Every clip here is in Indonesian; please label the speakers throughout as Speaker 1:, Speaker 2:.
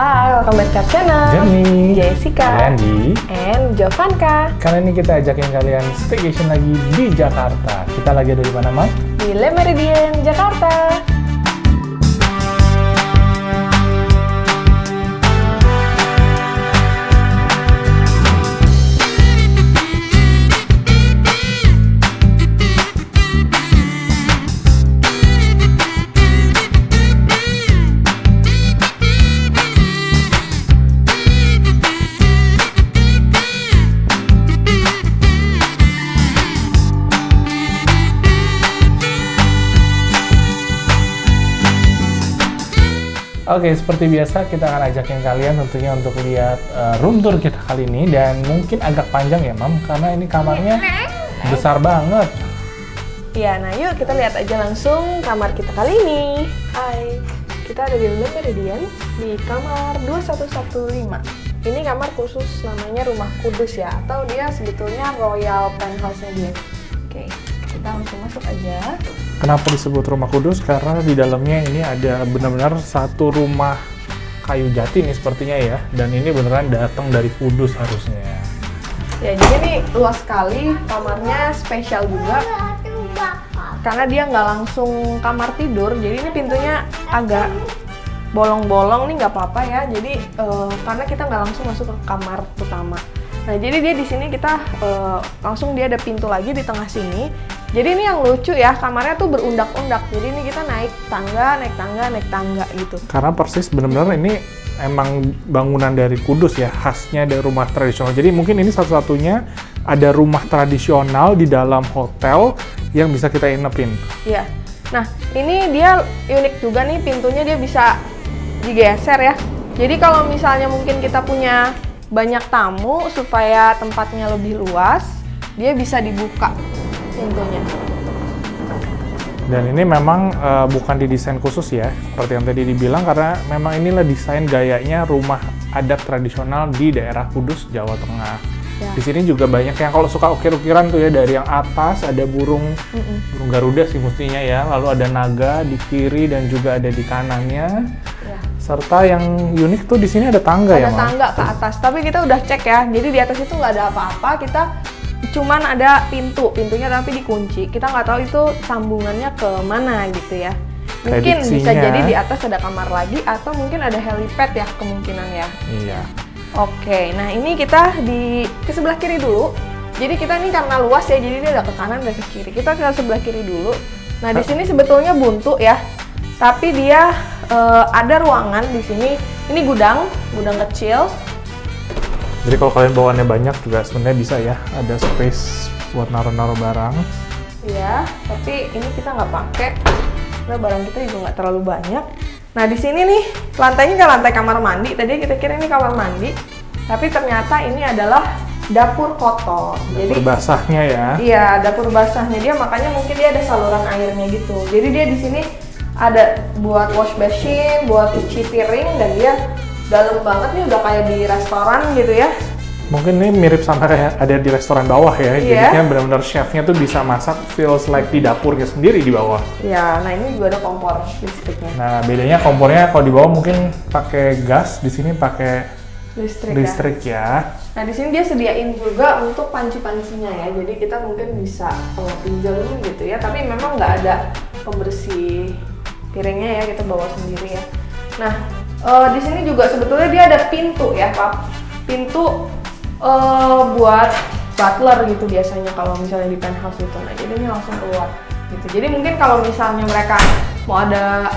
Speaker 1: Hai, welcome back to our channel.
Speaker 2: Jenny,
Speaker 1: Jessica,
Speaker 2: Randy,
Speaker 1: and Jovanka.
Speaker 2: kali ini kita ajakin kalian staycation lagi di Jakarta. Kita lagi ada di mana, Mam?
Speaker 1: Di Le Méridien, Jakarta.
Speaker 2: Oke, seperti biasa kita akan ajakin kalian tentunya untuk lihat room tour kita kali ini. Dan mungkin agak panjang ya, Mam, karena ini kamarnya besar banget.
Speaker 1: Ya, nah yuk kita lihat aja langsung kamar kita kali ini. Hai, kita ada di Le Méridien di kamar 2115. Ini kamar khusus namanya Rumah Kudus ya, atau dia sebetulnya Royal Penthouse-nya dia. Oke, kita langsung masuk aja.
Speaker 2: Kenapa disebut Rumah Kudus? Karena di dalamnya ini ada benar-benar satu rumah kayu jati nih sepertinya ya. Dan ini beneran datang dari Kudus harusnya.
Speaker 1: Ya, jadi ini luas sekali, kamarnya spesial juga. Karena dia nggak langsung kamar tidur, jadi ini pintunya agak bolong-bolong nih, nggak apa-apa ya. Jadi karena kita nggak langsung masuk ke kamar utama. Nah, jadi dia di sini kita langsung dia ada pintu lagi di tengah sini. Jadi ini yang lucu ya, kamarnya tuh berundak-undak. Jadi ini kita naik tangga gitu.
Speaker 2: Karena persis benar-benar ini emang bangunan dari Kudus ya, khasnya dari rumah tradisional. Jadi mungkin ini satu-satunya ada rumah tradisional di dalam hotel yang bisa kita inepin.
Speaker 1: Iya. Nah, ini dia unik juga nih, pintunya dia bisa digeser ya. Jadi kalau misalnya mungkin kita punya banyak tamu supaya tempatnya lebih luas, dia bisa dibuka pintunya.
Speaker 2: Dan ini memang bukan didesain khusus ya, seperti yang tadi dibilang, karena memang inilah desain gayanya rumah adat tradisional di daerah Kudus, Jawa Tengah. Ya. Di sini juga banyak yang kalau suka ukir-ukiran tuh ya, dari yang atas ada burung Garuda sih mestinya ya, lalu ada naga di kiri dan juga ada di kanannya. Ya. Serta yang unik tuh di sini ada tangga ya,
Speaker 1: Mam? Ada tangga ke atas, tapi kita udah cek ya, jadi di atas itu nggak ada apa-apa, kita cuman ada pintunya tapi dikunci. Kita nggak tahu itu sambungannya ke mana gitu ya. Mungkin bisa jadi di atas ada kamar lagi atau mungkin ada helipad ya kemungkinan ya.
Speaker 2: Iya.
Speaker 1: Oke, nah ini kita ke sebelah kiri dulu. Jadi kita ini karena luas ya, jadi dia ada ke kanan dan ke kiri. Kita ke sebelah kiri dulu. Nah di sini sebetulnya buntu ya, tapi dia ada ruangan di sini. Ini gudang kecil.
Speaker 2: Jadi kalau kalian bawaannya banyak juga sebenarnya bisa ya, ada space buat naruh-naruh barang.
Speaker 1: Iya, tapi ini kita nggak pakai, karena barang kita juga nggak terlalu banyak. Nah di sini nih lantainya kayak lantai kamar mandi. Tadi kita kira ini kamar mandi, tapi ternyata ini adalah dapur kotor.
Speaker 2: Dapur basahnya ya?
Speaker 1: Iya, dapur basahnya dia, makanya mungkin dia ada saluran airnya gitu. Jadi dia di sini ada buat wash basin, buat cuci piring, dan dia dalam banget nih, udah kayak di restoran gitu ya.
Speaker 2: Mungkin ini mirip sama kayak ada di restoran bawah ya.
Speaker 1: Yeah.
Speaker 2: Jadinya benar-benar chefnya tuh bisa masak feels like di dapurnya sendiri di bawah.
Speaker 1: Iya, nah ini juga ada kompor listriknya.
Speaker 2: Nah, bedanya kompornya kalau di bawah mungkin pakai gas, di sini pakai listrik ya.
Speaker 1: Nah, di sini dia sediain juga untuk panci-pancinya ya. Jadi kita mungkin bisa pinjam gitu ya, tapi memang nggak ada pembersih piringnya ya, kita bawa sendiri ya. Nah, di sini juga sebetulnya dia ada pintu ya, Pak. Pintu buat butler gitu biasanya kalau misalnya di penthouse itu. Nah, jadi ini langsung keluar gitu. Jadi mungkin kalau misalnya mereka mau ada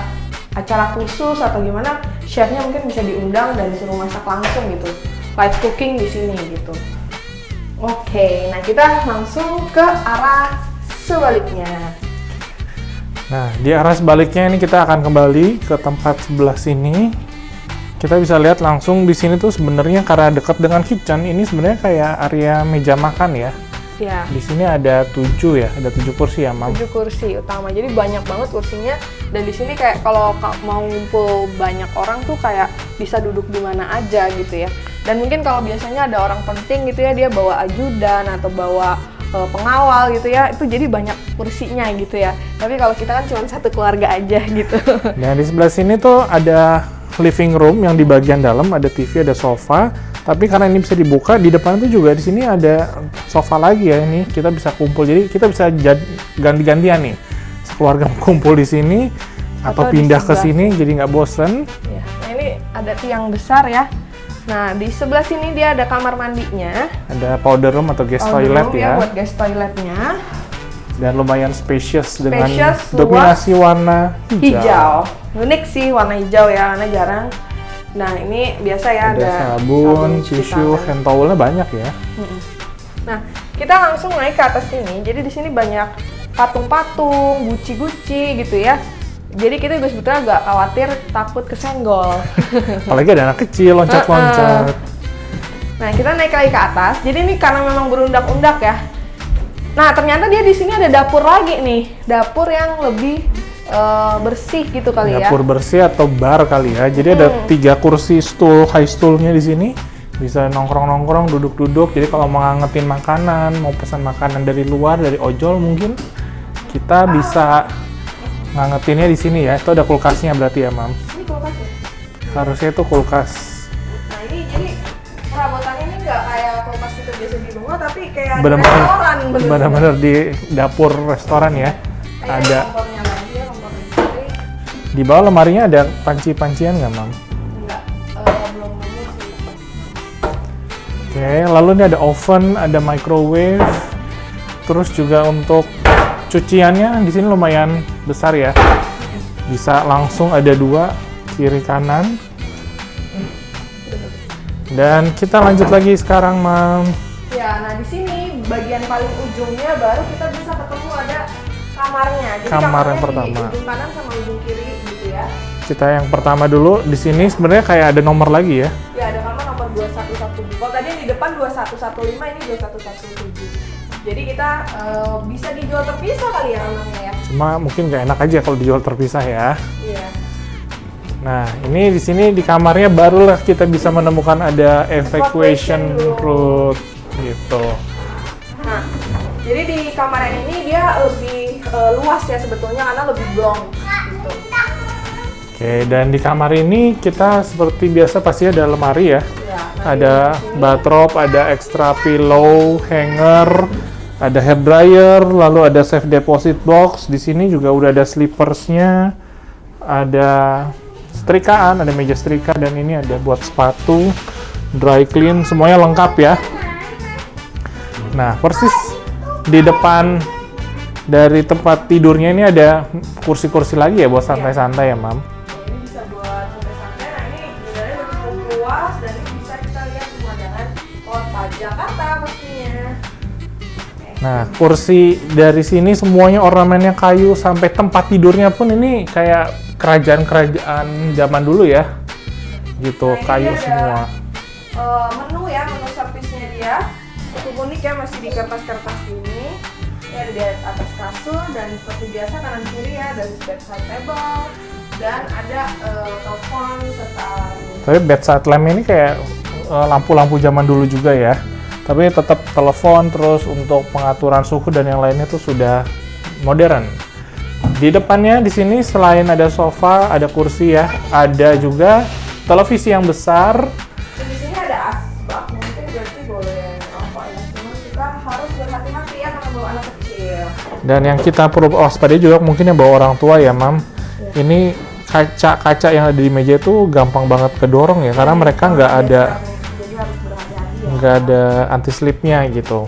Speaker 1: acara khusus atau gimana, chefnya mungkin bisa diundang dan disuruh masak langsung gitu. Light cooking di sini gitu. Oke, nah kita langsung ke arah sebaliknya.
Speaker 2: Nah, di arah sebaliknya ini kita akan kembali ke tempat sebelah sini. Kita bisa lihat langsung di sini tuh sebenarnya karena dekat dengan kitchen, ini sebenarnya kayak area meja makan ya.
Speaker 1: Ya.
Speaker 2: Di sini ada 7 ya, ada 7 kursi ya, Mam.
Speaker 1: 7 kursi utama, jadi banyak banget kursinya. Dan di sini kayak kalau mau ngumpul banyak orang tuh kayak bisa duduk di mana aja gitu ya. Dan mungkin kalau biasanya ada orang penting gitu ya, dia bawa ajudan atau bawa pengawal gitu ya, itu jadi banyak kursinya gitu ya. Tapi kalau kita kan cuma satu keluarga aja gitu.
Speaker 2: Nah, di sebelah sini tuh ada living room yang di bagian dalam ada TV, ada sofa. Tapi karena ini bisa dibuka, di depan itu juga di sini ada sofa lagi ya. Ini kita bisa kumpul, jadi kita bisa ganti-gantian nih. Sekeluarga kumpul di sini atau pindah ke sini jadi nggak bosen.
Speaker 1: Ya. Nah ini ada tiang besar ya. Nah di sebelah sini dia ada kamar mandinya.
Speaker 2: Ada powder room atau guest toilet ya.
Speaker 1: Buat guest toiletnya.
Speaker 2: Dan lumayan spacious dengan
Speaker 1: Spacious,
Speaker 2: dominasi warna hijau.
Speaker 1: Unik sih warna hijau ya, karena jarang. Nah ini biasa ya
Speaker 2: Ada sabun, tisu, hand towelnya banyak ya.
Speaker 1: Nah kita langsung naik ke atas sini. Jadi di sini banyak patung-patung, guci-guci gitu ya. Jadi kita juga sebetulnya agak khawatir takut kesenggol.
Speaker 2: Apalagi ada anak kecil loncat-loncat.
Speaker 1: Nah kita naik lagi ke atas. Jadi ini karena memang berundak-undak ya. Nah ternyata dia di sini ada dapur lagi nih, dapur yang lebih bersih gitu kali ya.
Speaker 2: Dapur bersih atau bar kali ya. Jadi ada 3 kursi high stoolnya di sini. Bisa nongkrong-nongkrong, duduk-duduk. Jadi kalau mau ngangetin makanan, mau pesan makanan dari luar, dari ojol mungkin, kita bisa ngangetinnya di sini ya. Itu ada kulkasnya berarti ya, Mam?
Speaker 1: Ini kulkasnya?
Speaker 2: Harusnya itu kulkas.
Speaker 1: Nah ini jadi perabotannya ini nggak kayak kulkas kita biasa di rumah, tapi kayak di
Speaker 2: Bener-bener,
Speaker 1: restoran.
Speaker 2: bener-bener di dapur restoran ya. Ada.
Speaker 1: Kompornya lagi ya, kompor listrik.
Speaker 2: Di bawah lemarinya ada panci-pancian nggak, Mam?
Speaker 1: Enggak, belum nemu sih.
Speaker 2: Oke, lalu ini ada oven, ada microwave. Terus juga untuk cuciannya di sini lumayan besar ya. Bisa langsung ada 2 kiri kanan. Dan kita lanjut lagi sekarang, Mam.
Speaker 1: Ya, nah di sini bagian paling ujungnya baru kita bisa ketemu ada kamarnya. Jadi
Speaker 2: Kamar
Speaker 1: kamarnya
Speaker 2: yang pertama.
Speaker 1: di ujung kanan sama ujung kiri gitu ya.
Speaker 2: Kita yang pertama dulu. Di sini sebenarnya kayak ada nomor lagi ya.
Speaker 1: Ya, ada kamar nomor 2117. Kalau tadi yang di depan 2115, ini 2117. Jadi kita bisa dijual terpisah kali ya rumahnya ya.
Speaker 2: Cuma mungkin nggak enak aja kalau dijual terpisah ya.
Speaker 1: Iya.
Speaker 2: Nah, ini di sini di kamarnya barulah kita bisa menemukan ada evacuation route gitu.
Speaker 1: Nah, jadi di kamar yang ini dia lebih luas ya sebetulnya karena lebih blong gitu.
Speaker 2: Oke, dan di kamar ini kita seperti biasa pasti ada lemari ya.
Speaker 1: Ya,
Speaker 2: Ada bathrobe, ada extra pillow, hanger, ada hair dryer, lalu ada safe deposit box. Di sini juga udah ada slippersnya, ada setrikaan, ada meja setrika, dan ini ada buat sepatu, dry clean, semuanya lengkap ya. Nah, persis di depan dari tempat tidurnya ini ada kursi-kursi lagi ya buat santai-santai ya, Mam.
Speaker 1: Ini bisa buat santai-santai. Nah, ini sebenarnya lebih cukup luas dan ini bisa kita lihat pemandangan kota Jakarta pastinya.
Speaker 2: Nah, kursi dari sini semuanya ornamennya kayu, sampai tempat tidurnya pun ini kayak kerajaan-kerajaan zaman dulu ya. Gitu,
Speaker 1: Nah, ini
Speaker 2: kayu
Speaker 1: ada,
Speaker 2: semua.
Speaker 1: menu ya, menu servisnya dia cukup unik ya, masih di kertas-kertas ini. Ini ada di atas kasur dan seperti biasa kanan kiri ya ada bedside table dan ada telepon serta.
Speaker 2: Tapi bedside lamp ini kayak lampu-lampu zaman dulu juga ya. Tapi tetap telepon, terus untuk pengaturan suhu dan yang lainnya tuh sudah modern. Di depannya di sini selain ada sofa, ada kursi ya, ada juga televisi yang besar.
Speaker 1: Di sini ada asbak, mungkin berarti boleh apa ya, cuma kita harus berhati-hati ya karena bawa anak kecil.
Speaker 2: Dan yang kita perlu waspadai juga mungkin yang bawa orang tua ya, Mam.
Speaker 1: Ya.
Speaker 2: Ini kaca-kaca yang ada di meja itu gampang banget kedorong ya, karena mereka nggak ada
Speaker 1: Jadi harus berhati-hati ya.
Speaker 2: nggak ada anti slipnya gitu.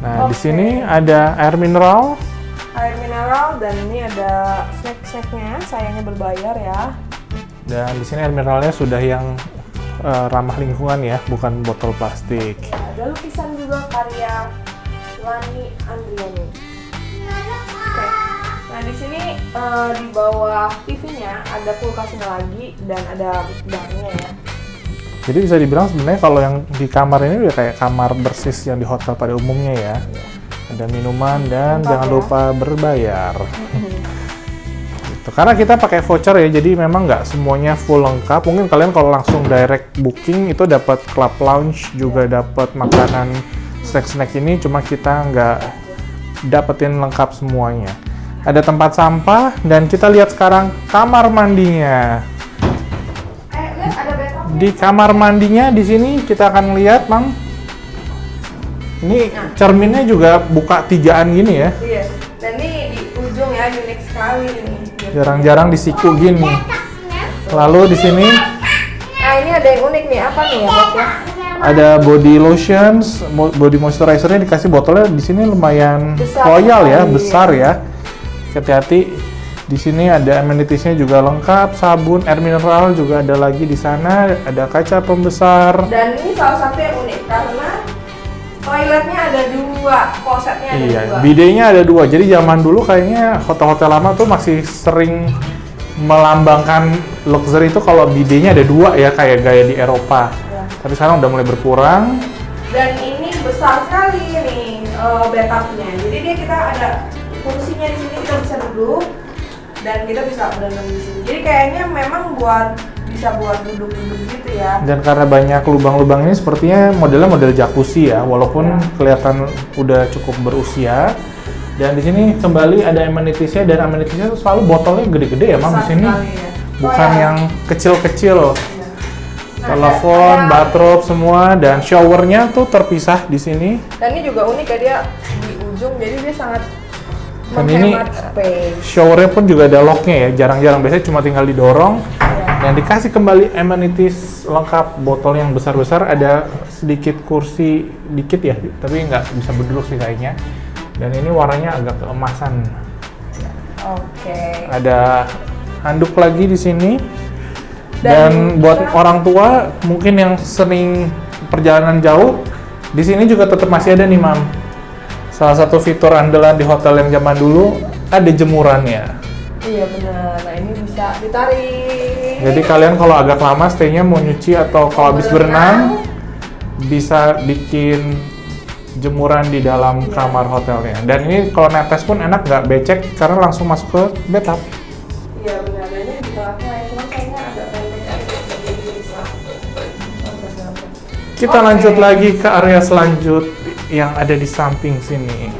Speaker 2: Nah, di sini ada air mineral.
Speaker 1: Air mineral dan ini ada snack-snacknya, sayangnya berbayar ya.
Speaker 2: Dan di sini air mineralnya sudah yang ramah lingkungan ya, bukan botol plastik.
Speaker 1: Ya, ada lukisan juga karya Lani Andriani. Oke. Nah di sini di bawah TV-nya ada kulkasnya lagi dan ada barnya ya.
Speaker 2: Jadi bisa dibilang sebenarnya kalau yang di kamar ini udah kayak kamar bersih yang di hotel pada umumnya ya. Ada minuman dan
Speaker 1: Lengkap
Speaker 2: jangan
Speaker 1: ya.
Speaker 2: lupa berbayar. Gitu. Karena kita pakai voucher ya, jadi memang nggak semuanya full lengkap. Mungkin kalian kalau langsung direct booking itu dapat club lounge, juga dapat makanan snack-snack ini, cuma kita nggak dapetin lengkap semuanya. Ada tempat sampah dan kita lihat sekarang kamar mandinya. Di kamar mandinya di sini kita akan lihat, Mam. Ini cerminnya juga buka tigaan gini ya.
Speaker 1: Iya. Dan ini di ujung ya, unik sekali ini.
Speaker 2: Jarang-jarang di siku gini. Lalu di sini
Speaker 1: Nah, ini ada yang unik nih. Apa nih ya, Bob ya?
Speaker 2: ada body lotions, body moisturizer-nya dikasih botolnya di sini lumayan
Speaker 1: Besar
Speaker 2: royal ya,
Speaker 1: sekali.
Speaker 2: besar ya. Hati-hati. Di sini ada amenities-nya juga lengkap, sabun, air mineral juga ada lagi di sana, ada kaca pembesar.
Speaker 1: Dan ini salah satu yang unik karena toiletnya ada dua, klosetnya ada
Speaker 2: Iya,
Speaker 1: dua.
Speaker 2: bidenya ada dua. Jadi zaman dulu kayaknya hotel-hotel lama tuh masih sering melambangkan luxury itu kalau bidenya ada dua ya, kayak gaya di Eropa.
Speaker 1: Ya.
Speaker 2: Tapi sekarang udah mulai berkurang.
Speaker 1: Dan ini besar sekali nih bathtubnya. Jadi kita ada kursinya di sini, kita bisa duduk dan kita bisa berenang di sini. Jadi kayaknya memang bisa buat duduk-duduk gitu ya.
Speaker 2: Dan karena banyak lubang-lubang ini sepertinya modelnya model jacuzzi ya, walaupun kelihatan udah cukup berusia. Dan di sini kembali ada amenities-nya, dan amenities-nya tuh selalu botolnya gede-gede ya, Mam, di
Speaker 1: Besar
Speaker 2: sini.
Speaker 1: sekali ya.
Speaker 2: Bukan yang kecil-kecil.
Speaker 1: Iya. Nah,
Speaker 2: Telepon,
Speaker 1: ada-
Speaker 2: bathrobe semua, dan showernya tuh terpisah di sini.
Speaker 1: Dan ini juga unik ya, dia di ujung, jadi dia sangat
Speaker 2: Dan ini
Speaker 1: menghemat space.
Speaker 2: showernya pun juga ada locknya ya, jarang-jarang, biasanya cuma tinggal didorong. Dan dikasih kembali amenities lengkap, botol yang besar-besar, ada sedikit kursi dikit ya, tapi nggak bisa berduduk sih kayaknya. Dan ini warnanya agak keemasan.
Speaker 1: Oke.
Speaker 2: Ada handuk lagi di sini.
Speaker 1: Dan
Speaker 2: Dan buat orang tua mungkin yang sering perjalanan jauh, di sini juga tetap masih ada nih, Mam. Salah satu fitur andalan di hotel yang zaman dulu ada jemurannya.
Speaker 1: Iya benar. Nah ini bisa ditarik.
Speaker 2: Jadi kalian kalau agak lama stay-nya mau nyuci atau kalau habis berenang bisa bikin jemuran di dalam kamar hotelnya. Dan ini kalau netes pun enak, nggak becek karena langsung masuk ke bathtub.
Speaker 1: Iya benar. Dan ini di tengah-tengah, cuma kayaknya agak pendek aja. Jadi bisa.
Speaker 2: Kita
Speaker 1: Oke.
Speaker 2: lanjut lagi ke area selanjut yang ada di samping sini.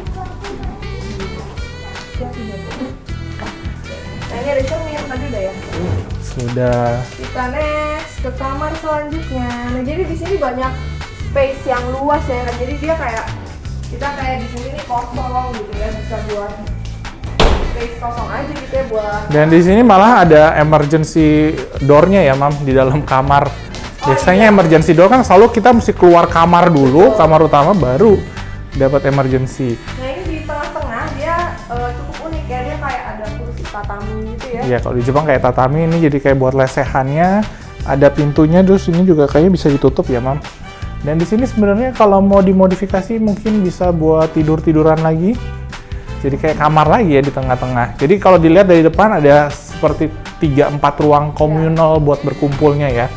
Speaker 1: Nah ini ada cermin tadi udah ya.
Speaker 2: Sudah.
Speaker 1: Kita next ke kamar selanjutnya. Nah jadi di sini banyak space yang luas ya. Jadi dia kayak kita kayak di sini nih kosong gitu ya, bisa buat space kosong aja gitu ya buat.
Speaker 2: Dan di sini malah ada emergency door-nya ya, Mam, di dalam kamar. Biasanya
Speaker 1: iya.
Speaker 2: emergency door kan selalu kita mesti keluar kamar dulu, kamar utama baru dapat emergency.
Speaker 1: Nah ini di tengah-tengah dia cukup unik ya, dia kayak ada kursi tatami gitu ya.
Speaker 2: Ya kalau di Jepang kayak tatami, ini jadi kayak buat lesehannya, ada pintunya, terus ini juga kayaknya bisa ditutup ya, Mam. Dan di sini sebenarnya kalau mau dimodifikasi mungkin bisa buat tidur-tiduran lagi. Jadi kayak kamar lagi ya di tengah-tengah. Jadi kalau dilihat dari depan ada seperti 3-4 ruang komunal buat berkumpulnya ya.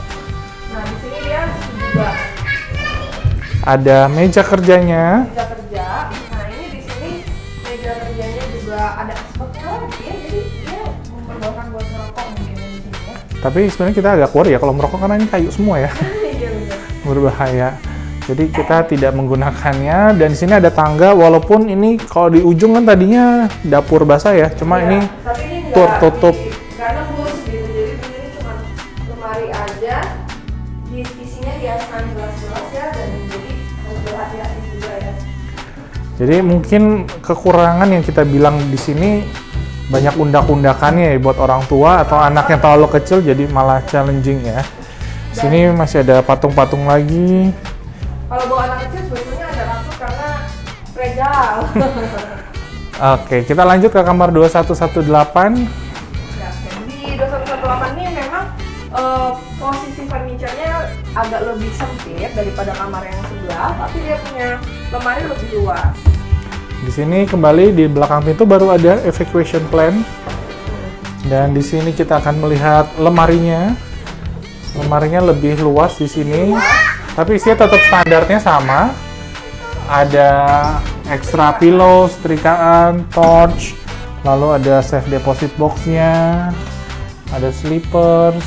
Speaker 1: Nah di sini dia juga
Speaker 2: Ada meja kerjanya.
Speaker 1: meja kerja. Nah ini di sini meja kerjanya juga ada spotnya lagi ya, jadi dia memperbolehkan buat ngerokok mungkin di sini ya.
Speaker 2: Tapi sebenarnya kita agak worry ya kalau merokok karena ini kayu semua ya.
Speaker 1: Iya benar.
Speaker 2: Berbahaya. Jadi kita tidak menggunakannya. Dan di sini ada tangga, walaupun ini kalau di ujung kan tadinya dapur basah ya. Cuma
Speaker 1: Iya,
Speaker 2: ini
Speaker 1: tapi ini
Speaker 2: tertutup.
Speaker 1: nggak nembus gitu, jadi di sini cuma lemari aja. Isinya diataskan gelas-gelas ya, dan jadi harus berhati-hati juga ya.
Speaker 2: Jadi mungkin kekurangan yang kita bilang di sini banyak undak-undakannya ya buat orang tua atau anak yang terlalu kecil, jadi malah challenging ya. Sini masih ada patung-patung lagi.
Speaker 1: Kalau bawa anak kecil sebetulnya ada takut karena fragile.
Speaker 2: Oke, kita lanjut ke kamar 2118.
Speaker 1: Ya, di 2118 ini memang posisi furniture-nya agak lebih sempit daripada kamar yang sebelah, tapi dia punya lemari lebih luas.
Speaker 2: Di sini kembali di belakang pintu baru ada evacuation plan. Dan di sini kita akan melihat lemarinya. Lemarinya lebih luas di sini. Tapi isinya tetap standarnya sama. Ada extra pillow, setrikaan, torch, lalu ada safe deposit box-nya, ada slippers,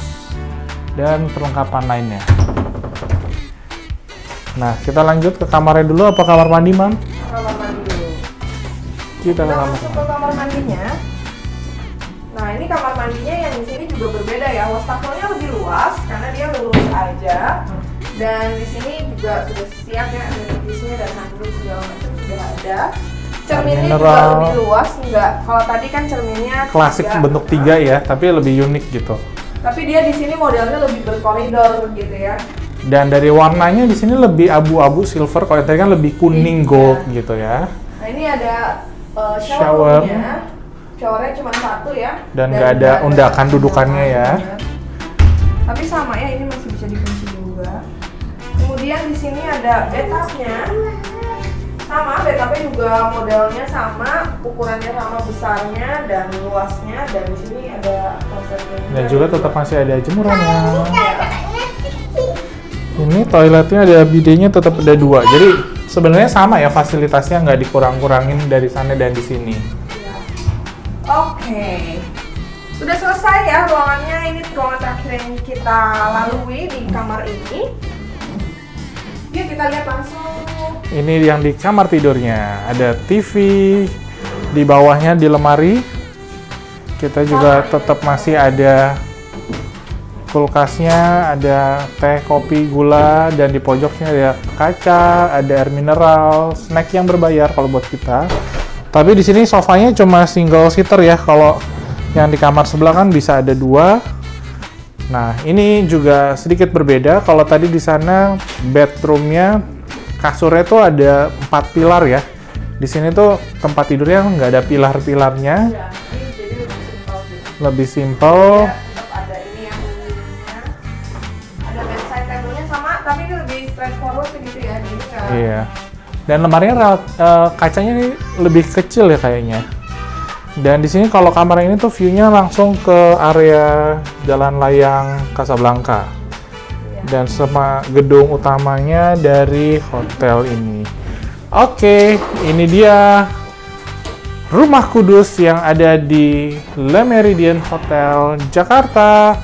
Speaker 2: dan perlengkapan lainnya. Nah, kita lanjut ke kamarnya dulu. Apa kamar mandi, Mam?
Speaker 1: Kamar mandi dulu.
Speaker 2: Kita ke
Speaker 1: Kita
Speaker 2: kamar
Speaker 1: masuk ke kamar mandinya. Nah ini kamar mandinya yang di sini juga berbeda ya. Wastafelnya lebih luas karena dia lurus aja. Dan di sini juga sudah siap ya, ada televisinya dan handuk segala macam sudah ada. Cerminnya juga lebih luas, enggak. Kalau tadi kan cerminnya
Speaker 2: klasik
Speaker 1: 3.
Speaker 2: bentuk 3 ya, tapi lebih unik gitu.
Speaker 1: Tapi dia di sini modelnya lebih berkoridor gitu ya.
Speaker 2: Dan dari warnanya di sini lebih abu-abu silver, kalau yang tadi kan lebih kuning gold gitu ya.
Speaker 1: Nah ini ada
Speaker 2: Shower.
Speaker 1: showernya. Showernya cuma 1 ya.
Speaker 2: Dan nggak ada undakan dudukannya ya.
Speaker 1: Tapi sama ya, ini masih bisa dikunci juga. Kemudian di sini ada bathtubnya. Sama, bathtubnya juga modelnya sama, ukurannya sama besarnya dan luasnya. Dan di sini ada klosetnya.
Speaker 2: Dan juga tetap masih ada jemurannya. Ini toiletnya ada bidenya tetap ada 2. Jadi sebenarnya sama ya fasilitasnya, nggak dikurang-kurangin dari sana dan di sini.
Speaker 1: Ya. Oke. Sudah selesai ya ruangannya. Ini ruangan terakhir yang kita lalui di kamar ini. Yuk kita lihat langsung.
Speaker 2: Ini yang di kamar tidurnya. Ada TV, di bawahnya di lemari. Kita juga tetap masih ada kulkasnya, ada teh, kopi, gula, dan di pojoknya ada kaca, ada air mineral, snack yang berbayar kalau buat kita. Tapi di sini sofanya cuma single seater ya. Kalau yang di kamar sebelah kan bisa ada 2. Nah, ini juga sedikit berbeda. Kalau tadi di sana bedroomnya, kasurnya tuh ada 4 pilar ya. Di sini tuh tempat tidurnya nggak ada pilar-pilarnya.
Speaker 1: Ya, ini jadi lebih simpel gitu.
Speaker 2: Lebih simple.
Speaker 1: Ya, tetap ada ini yang umumnya. Ada bedside table-nya sama, tapi ini lebih straightforward gitu ya. Jadi nggak.
Speaker 2: Iya. Dan lemarinya kacanya ini lebih kecil ya kayaknya. Dan di sini kalau kamar ini tuh view-nya langsung ke area Jalan Layang Casablanca. Dan sama gedung utamanya dari hotel ini. Oke, ini dia Rumah Kudus yang ada di Le Méridien Hotel Jakarta.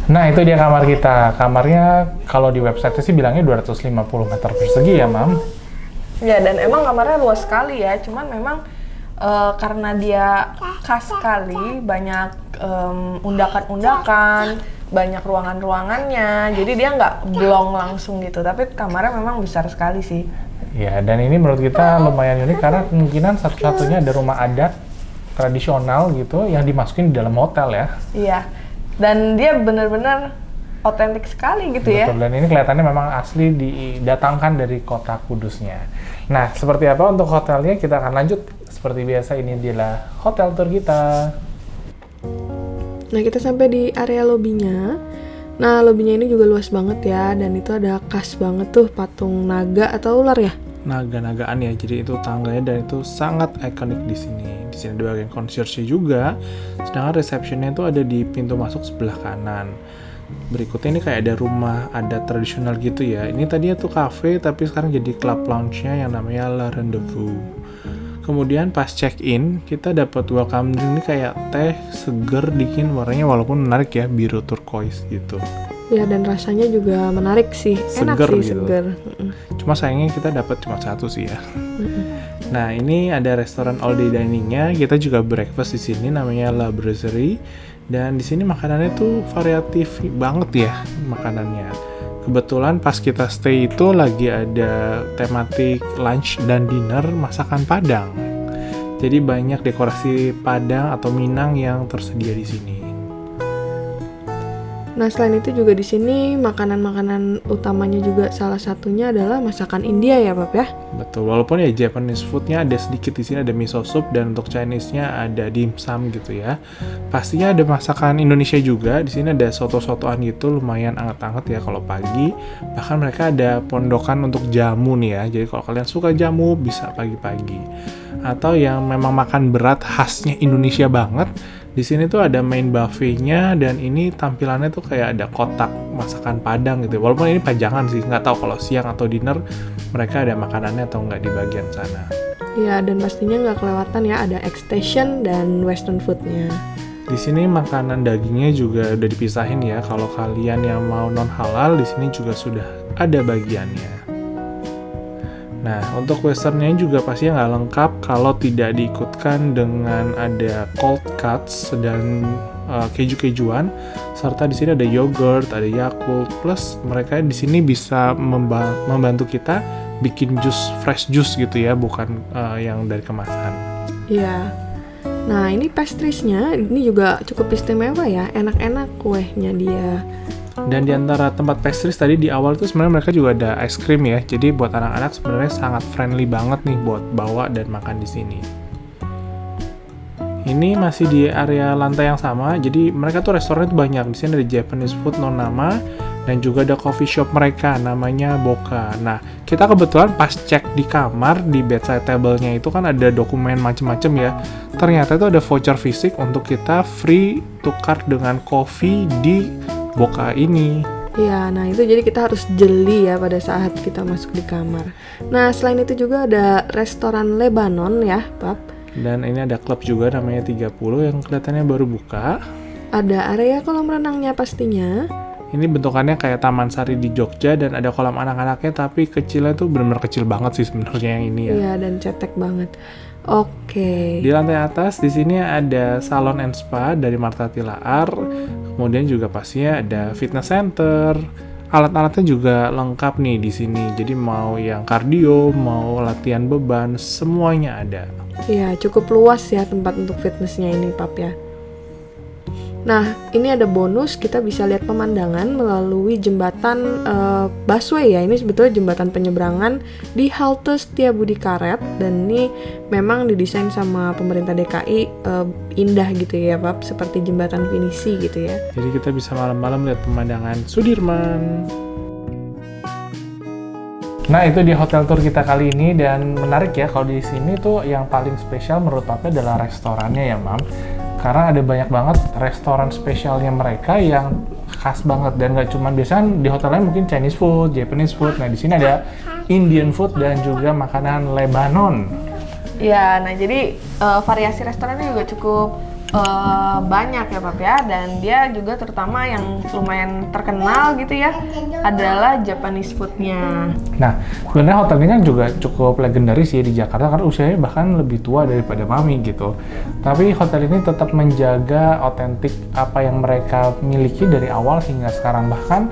Speaker 2: Nah, itu dia kamar kita. Kamarnya kalau di website sih bilangnya 250 meter persegi ya, Mam?
Speaker 1: Ya, dan emang kamarnya luas sekali ya. Cuman memang karena dia khas sekali, banyak undakan-undakan, banyak ruangan-ruangannya. Jadi dia nggak blong langsung gitu. Tapi kamarnya memang besar sekali sih.
Speaker 2: Ya, dan ini menurut kita lumayan unik karena kemungkinan satu-satunya ada rumah adat tradisional gitu yang dimasukin di dalam hotel ya.
Speaker 1: Iya. Dan dia benar-benar otentik sekali gitu ya.
Speaker 2: Betul, dan ini kelihatannya memang asli didatangkan dari kota Kudusnya. Nah, seperti apa untuk hotelnya kita akan lanjut. Seperti biasa, ini adalah hotel tour kita.
Speaker 1: Nah, kita sampai di area lobbynya. Nah, lobbynya ini juga luas banget ya, dan itu ada khas banget tuh patung naga atau ular ya?
Speaker 2: Naga-nagaan ya, jadi itu tangganya dan itu sangat ikonik di sini. Di sini ada bagian concierge juga, sedangkan receptionnya itu ada di pintu masuk sebelah kanan. Berikutnya ini kayak ada rumah adat tradisional gitu ya. Ini tadinya tuh cafe, tapi sekarang jadi club lounge-nya yang namanya La Rendezvous. Kemudian pas check-in, kita dapat welcome drink ini kayak teh seger dingin, warnanya walaupun menarik ya, biru turquoise gitu.
Speaker 1: Ya, dan rasanya juga menarik sih, enak
Speaker 2: Seger
Speaker 1: sih,
Speaker 2: gitu.
Speaker 1: seger.
Speaker 2: Cuma sayangnya kita dapat cuma 1 sih ya. Nah, ini ada restoran all day dining-nya. Kita juga breakfast di sini namanya La Brasserie. Dan di sini makanannya tuh variatif banget ya makanannya. Kebetulan pas kita stay itu lagi ada tematik lunch dan dinner masakan Padang. Jadi banyak dekorasi Padang atau Minang yang tersedia di sini.
Speaker 1: Nah, selain itu juga di sini makanan-makanan utamanya juga salah satunya adalah masakan India ya, Pap ya?
Speaker 2: Betul, walaupun ya Japanese food-nya ada sedikit di sini, ada miso soup, dan untuk Chinese-nya ada dimsum gitu ya. Pastinya ada masakan Indonesia juga. Di sini ada soto-sotoan gitu, lumayan anget-anget ya kalau pagi. Bahkan mereka ada pondokan untuk jamu nih ya. Jadi kalau kalian suka jamu bisa pagi-pagi. Atau yang memang makan berat khasnya Indonesia banget, di sini tuh ada main buffet-nya, dan ini tampilannya tuh kayak ada kotak masakan Padang gitu. Walaupun ini pajangan sih, nggak tahu kalau siang atau dinner mereka ada makanannya atau nggak di bagian sana.
Speaker 1: Ya, dan pastinya nggak kelewatan ya, ada extension dan western food-nya.
Speaker 2: Di sini makanan dagingnya juga udah dipisahin ya. Kalau kalian yang mau non halal, di sini juga sudah ada bagiannya. Nah, untuk westernnya juga pastinya nggak lengkap kalau tidak diikutkan dengan ada cold cuts dan keju-kejuan, serta di sini ada yogurt, ada Yakult, plus mereka di sini bisa membantu kita bikin fresh juice gitu ya, bukan yang dari kemasan.
Speaker 1: Iya. Nah, ini pastries-nya ini juga cukup istimewa ya, enak-enak kuenya dia.
Speaker 2: Dan di antara tempat pastries tadi di awal itu sebenarnya mereka juga ada ice cream ya. Jadi buat anak-anak sebenarnya sangat friendly banget nih buat bawa dan makan di sini. Ini masih di area lantai yang sama. Jadi mereka tuh restoran itu banyak. Di sini ada Japanese food non nama dan juga ada coffee shop mereka namanya Boka. Nah, kita kebetulan pas cek di kamar di bedside table-nya itu kan ada dokumen macem-macem ya. Ternyata itu ada voucher fisik untuk kita free tukar dengan coffee di Boka ini.
Speaker 1: Iya, nah itu jadi kita harus jeli ya pada saat kita masuk di kamar. Nah, selain itu juga ada restoran Lebanon ya, Pap.
Speaker 2: Dan ini ada klub juga namanya 30 yang kelihatannya baru buka.
Speaker 1: Ada area kolam renangnya pastinya.
Speaker 2: Ini bentukannya kayak Taman Sari di Jogja dan ada kolam anak-anaknya, tapi kecilnya tuh benar-benar kecil banget sih sebenarnya yang ini ya.
Speaker 1: Iya, dan cetek banget. Oke.
Speaker 2: Di lantai atas di sini ada salon and spa dari Marta Tilaar. Kemudian juga pastinya ada fitness center. Alat-alatnya juga lengkap nih di sini. Jadi mau yang kardio, mau latihan beban, semuanya ada.
Speaker 1: Iya, cukup luas ya tempat untuk fitnessnya ini, Pap ya. Nah, ini ada bonus, kita bisa lihat pemandangan melalui jembatan busway ya. Ini sebetulnya jembatan penyeberangan di halte Setiabudi Karet, dan ini memang didesain sama pemerintah DKI indah gitu ya, Pap, seperti jembatan pinisi gitu ya.
Speaker 2: Jadi kita bisa malam-malam lihat pemandangan Sudirman. Nah, itu di hotel tour kita kali ini, dan menarik ya kalau di sini tuh yang paling spesial menurut Papa adalah restorannya ya, Mam. Karena ada banyak banget restoran spesialnya mereka yang khas banget, dan nggak cuma biasanya di hotel lain mungkin Chinese food, Japanese food. Nah, di sini ada Indian food dan juga makanan Lebanon.
Speaker 1: Ya, nah jadi variasi restorannya juga cukup banyak ya, Pap ya, dan dia juga terutama yang lumayan terkenal gitu ya adalah Japanese foodnya.
Speaker 2: Nah, sebenarnya hotel ini kan juga cukup legendaris ya di Jakarta karena usianya bahkan lebih tua daripada Mami gitu. Tapi hotel ini tetap menjaga otentik apa yang mereka miliki dari awal hingga sekarang. Bahkan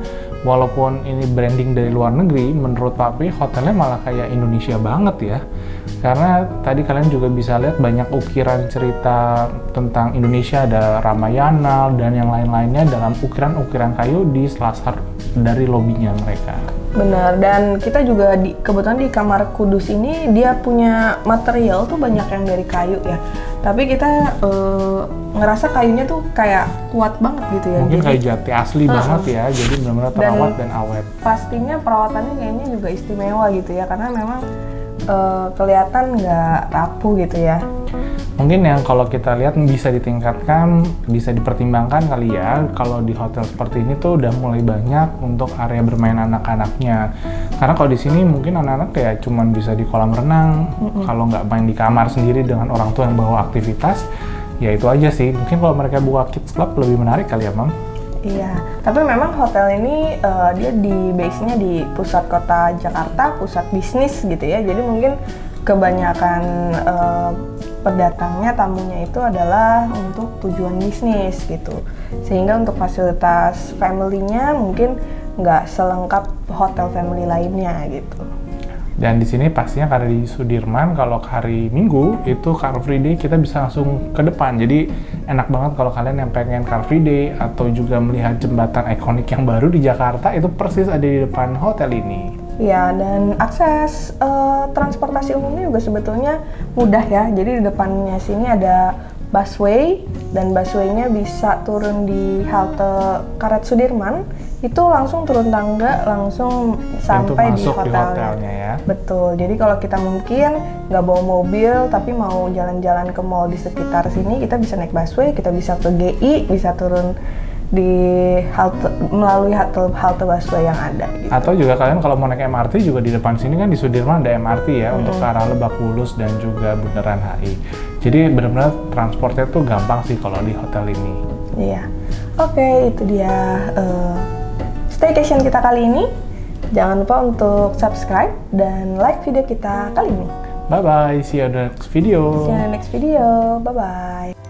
Speaker 2: walaupun ini branding dari luar negeri, menurut Papi hotelnya malah kayak Indonesia banget ya. Karena tadi kalian juga bisa lihat banyak ukiran cerita tentang Indonesia, ada Ramayana dan yang lain-lainnya dalam ukiran-ukiran kayu di selasar dari lobinya mereka.
Speaker 1: Benar, dan kita juga kebetulan di kamar kudus ini dia punya material tuh banyak yang dari kayu ya. Tapi kita ngerasa kayunya tuh kayak kuat banget gitu ya.
Speaker 2: Mungkin
Speaker 1: jadi,
Speaker 2: kayak jati asli banget ya, jadi benar-benar terawat dan awet.
Speaker 1: Pastinya perawatannya kayaknya juga istimewa gitu ya, karena memang kelihatan nggak rapuh gitu ya.
Speaker 2: Mungkin yang kalau kita lihat bisa ditingkatkan, bisa dipertimbangkan kali ya, kalau di hotel seperti ini tuh udah mulai banyak untuk area bermain anak-anaknya. Karena kalau di sini mungkin anak-anak ya cuman bisa di kolam renang, kalau nggak main di kamar sendiri dengan orang tua yang bawa aktivitas, ya itu aja sih. Mungkin kalau mereka buka kids club lebih menarik kali ya, Mam?
Speaker 1: Iya, tapi memang hotel ini dia di base-nya di pusat kota Jakarta, pusat bisnis gitu ya. Jadi mungkin kebanyakan pendatangnya, tamunya itu adalah untuk tujuan bisnis gitu. Sehingga untuk fasilitas family-nya mungkin nggak selengkap hotel family lainnya gitu.
Speaker 2: Dan di sini pastinya karena di Sudirman, kalau hari Minggu itu Car Free Day kita bisa langsung ke depan. Jadi enak banget kalau kalian yang pengen Car Free Day atau juga melihat jembatan ikonik yang baru di Jakarta, itu persis ada di depan hotel ini.
Speaker 1: Ya, dan akses transportasi umumnya juga sebetulnya mudah ya. Jadi di depannya sini ada busway, dan busway-nya bisa turun di halte Karet Sudirman. Itu langsung turun tangga, langsung sampai di hotelnya ya. Betul, jadi kalau kita mungkin nggak bawa mobil tapi mau jalan-jalan ke mall di sekitar sini, kita bisa naik busway, kita bisa ke GI, bisa turun di halte, melalui halte busway yang ada gitu.
Speaker 2: Atau juga kalian kalau mau naik MRT juga di depan sini kan di Sudirman ada MRT ya, untuk ke arah Lebak Bulus dan juga Bundaran HI. Jadi benar-benar transportnya tuh gampang sih kalau di hotel ini.
Speaker 1: Iya, oke, itu dia staycation kita kali ini Jangan lupa untuk subscribe dan like video kita kali ini.
Speaker 2: Bye-bye, see you on the next video.
Speaker 1: See you in the next video. Bye-bye.